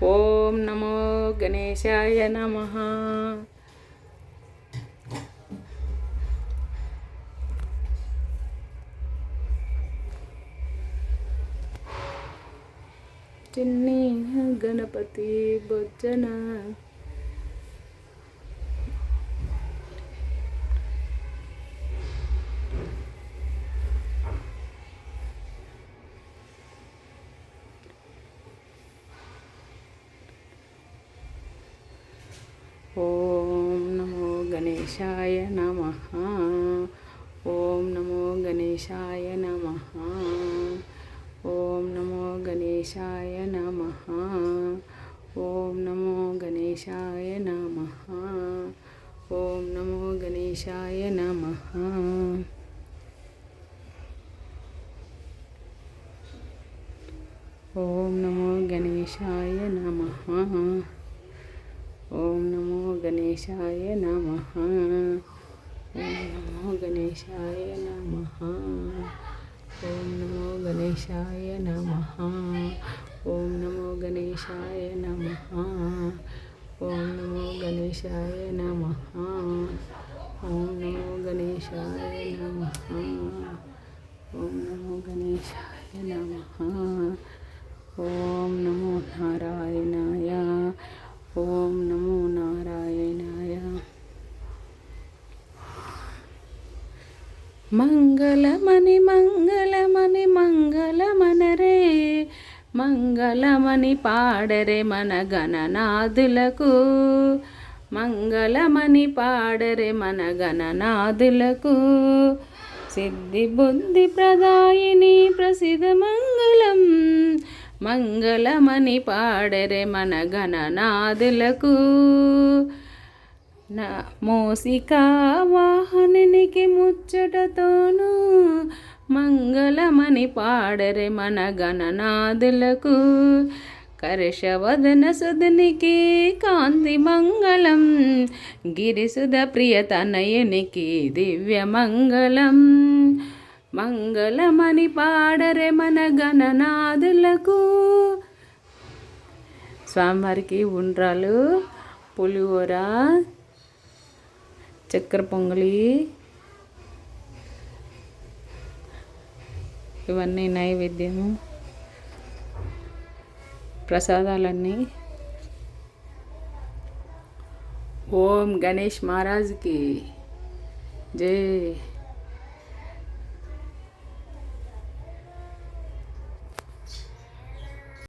ఓం నమో గణేశాయ నమః. చిన్ని గణపతి బొజ్జన ఓం నమో గణేశాయ నమః. ఓం నమో గణేశాయ నమః. ఓం నమో గణేశాయ నమః. ఓం నమో గణేశాయ నమః. ఓం నమో గణేశాయ నమః. ఓం నమో గణేశాయ నమః. ఓం నమో గణేశాయ నమః. ఓం నమో గణేశాయ నమః. ఓం నమో గణేశాయ నమః. ఓం నమో గణేశాయ నమః. ఓం నమో గణేశాయ నమః. ఓం నమో గణేశాయ నమః. ఓం నమో గణేశాయ నమః. ఓం నమో నారాయణాయ. ఓం నమో నారాయణాయ. మంగళమని మంగళమని మంగళమనరే, మంగళమని పాడరే మన గణనాథులకు. మంగళమని పాడరే మన గణనాథులకు. సిద్ధి బుద్ధి ప్రదాయిని ప్రసిద్ధ మంగళం. మంగళమని పాడరే మన గణనాథులకు. నా మోసికా వాహనునికి ముచ్చటతోనూ మంగళమని పాడరే మన గణనాథులకు. కర్షవదన సుధునికి కాంతి మంగళం. గిరిసుధ ప్రియతనయునికి దివ్య మంగళం. మంగళమని పాడరే మన గణనాథులకు. స్వామివారికి ఉండ్రాలు, పులిహోర, చక్కెర పొంగలి ఇవన్నీ నైవేద్యము, ప్రసాదాలన్నీ. ఓం గణేష్ మహారాజ్కి జై.